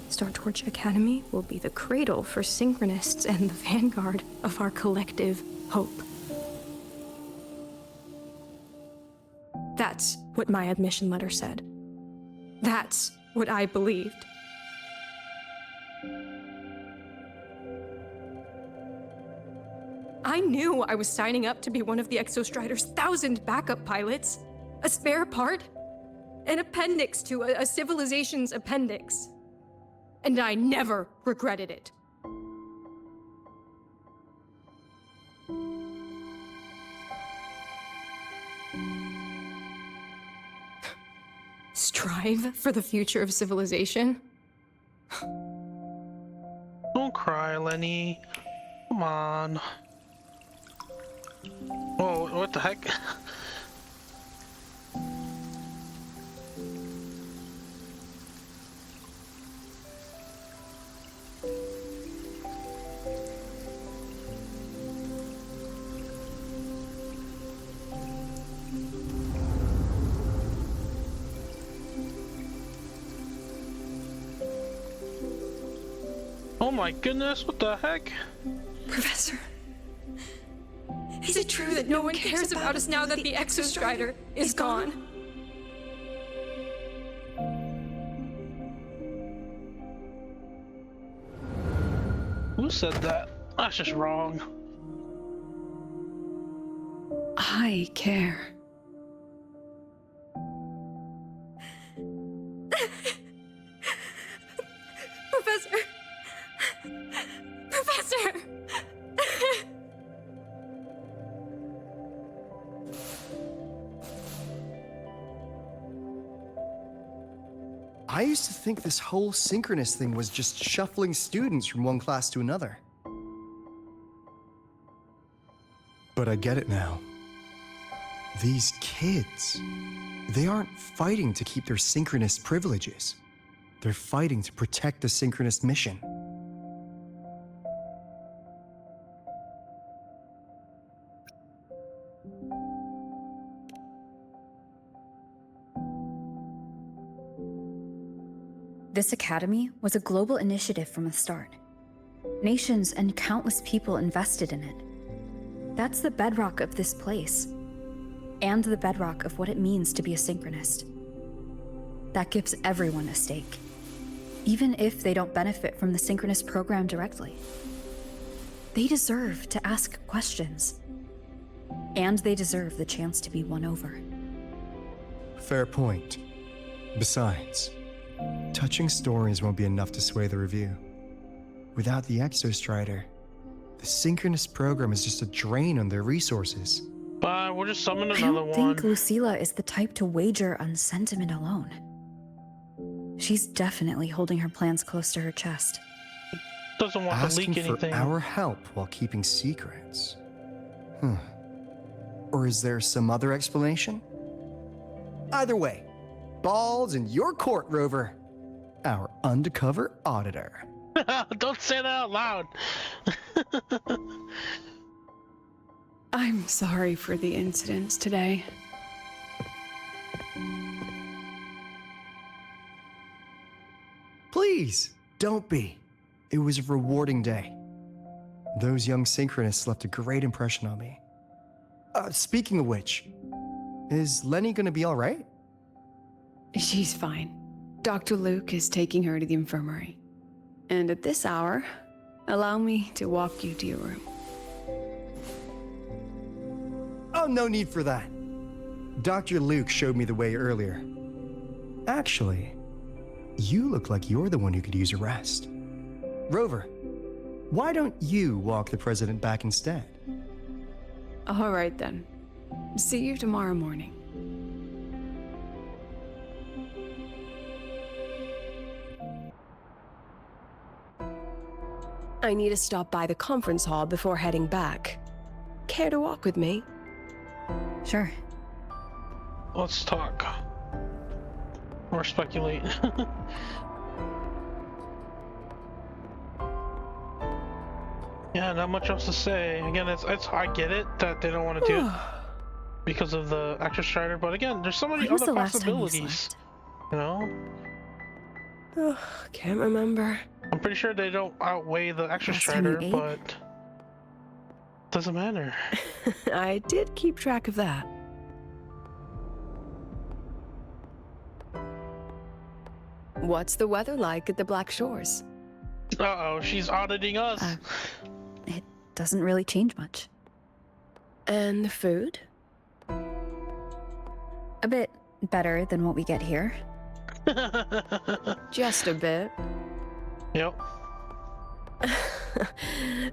Startorch Academy will be the cradle for Synchronists and the vanguard of our collective hope. That's what my admission letter said. That's what I believed. I knew I was signing up to be one of the Exostrider's 1,000 backup pilots. A spare part. An appendix to a civilization's appendix. And I never regretted it. Strive for the future of civilization? Don't cry, Lenny. Come on. Whoa, what the heck? Oh my goodness, what the heck? Professor, is it true that no one cares about us now that the Exostrider is gone? Who said that? That's just wrong. I care. Professor! Professor! I used to think this whole Synchronist thing was just shuffling students from one class to another. But I get it now. These kids, they aren't fighting to keep their Synchronist privileges. They're fighting to protect the Synchronist mission. This academy was a global initiative from the start. Nations and countless people invested in it. That's the bedrock of this place, and the bedrock of what it means to be a Synchronist. That gives everyone a stake, even if they don't benefit from the Synchronist program directly. They deserve to ask questions, and they deserve the chance to be won over. Fair point. Besides, touching stories won't be enough to sway the review. Without the Exostrider, the Synchronist program is just a drain on their resources. But we'll just summon another I don't one. think Lucilla is the type to wager on sentiment alone. She's definitely holding her plans close to her chest. Doesn't want to leak Asking anything. for our help while keeping secrets. Or is there some other explanation? Either way, ball's in your court, Rover. Our undercover auditor. Don't say that out loud. I'm sorry for the incidents today. Please, don't be. It was a rewarding day. Those young Synchronists left a great impression on me. Speaking of which, is Lenny gonna be all right? She's fine. Dr. Luke is taking her to the infirmary. And at this hour, allow me to walk you to your room. Oh, no need for that. Dr. Luke showed me the way earlier. Actually, you look like you're the one who could use a rest. Rover, why don't you walk the president back instead? All right then. See you tomorrow morning. I need to stop by the conference hall before heading back. Care to walk with me? Sure. Let's talk. Or speculate. Yeah, not much else to say. Again, it's I get it that they don't want to do it because of the Exostrider, but again, there's so many other possibilities. You know? Can't remember. I'm pretty sure they don't outweigh the Exostrider, but doesn't matter. I did keep track of that. What's the weather like at the Black Shores? Uh-oh, she's auditing us. It doesn't really change much. And the food? A bit better than what we get here. Just a bit. Yep.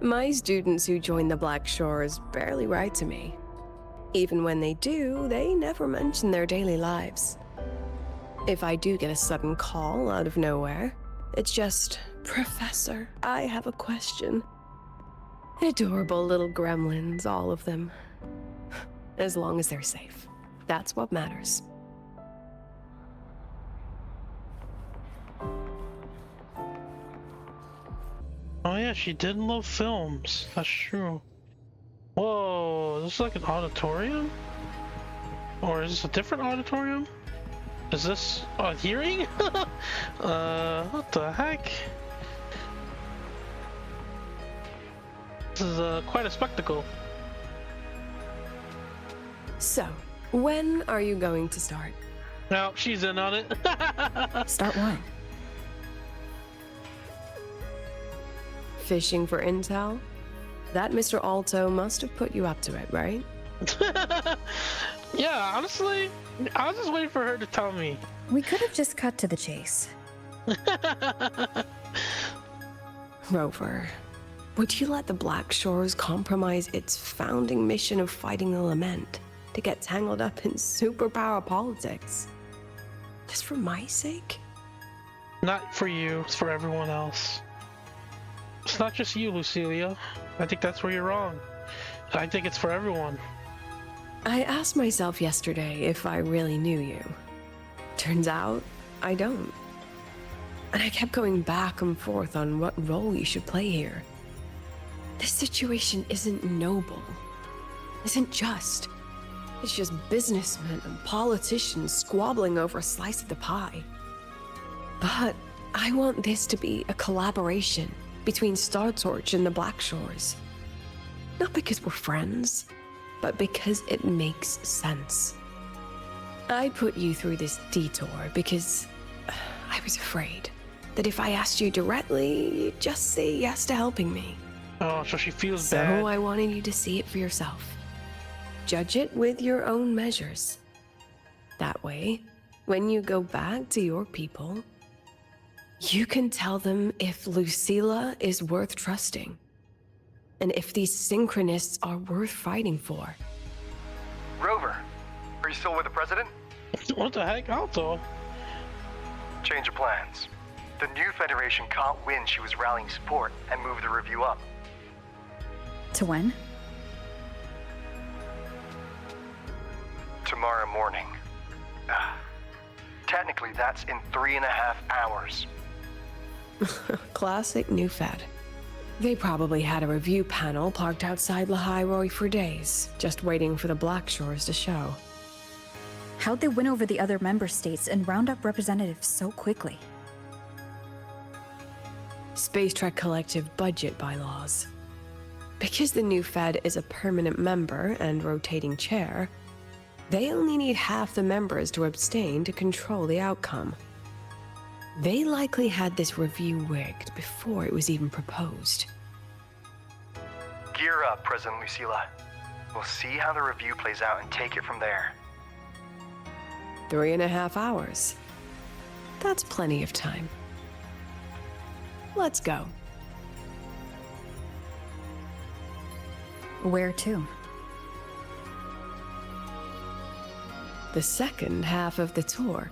My students who join the Black Shores barely write to me. Even when they do, they never mention their daily lives. If I do get a sudden call out of nowhere, it's just, Professor, I have a question. Adorable little gremlins, all of them. As long as they're safe. That's what matters. Oh yeah, she did love films. That's true. Whoa, this is like an auditorium? Or is this a different auditorium? Is this a hearing? What the heck? This is quite a spectacle. So, when are you going to start? No, she's in on it. Start what? Fishing for intel? That Mr. Alto must have put you up to it, right? Yeah, honestly, I was just waiting for her to tell me. We could have just cut to the chase. Rover, would you let the Black Shores compromise its founding mission of fighting the Lament to get tangled up in superpower politics? Just for my sake? Not for you, it's for everyone else. It's not just you, Lucilla. I think that's where you're wrong. I think it's for everyone. I asked myself yesterday if I really knew you. Turns out, I don't. And I kept going back and forth on what role you should play here. This situation isn't noble, isn't just. It's just businessmen and politicians squabbling over a slice of the pie. But I want this to be a collaboration between Startorch and the Black Shores. Not because we're friends, but because it makes sense. I put you through this detour because I was afraid that if I asked you directly, you'd just say yes to helping me. Oh, so she feels bad. bad. So I wanted you to see it for yourself. Judge it with your own measures. That way, when you go back to your people, you can tell them if Lucilla is worth trusting, and if these Synchronists are worth fighting for. Rover, are you still with the President? What the heck, Alto? Change of plans. The new Federation caught wind she was rallying support and moved the review up. To when? Tomorrow morning. Technically, that's in 3.5 hours. Classic New Fed. They probably had a review panel parked outside Lahai-Roi for days, just waiting for the Black Shores to show. How'd they win over the other member states and round up representatives so quickly? Space Trek Collective budget bylaws. Because the New Fed is a permanent member and rotating chair, they only need half the members to abstain to control the outcome. They likely had this review rigged before it was even proposed. Gear up, President Lucilla. We'll see how the review plays out and take it from there. 3.5 hours. That's plenty of time. Let's go. Where to? The second half of the tour.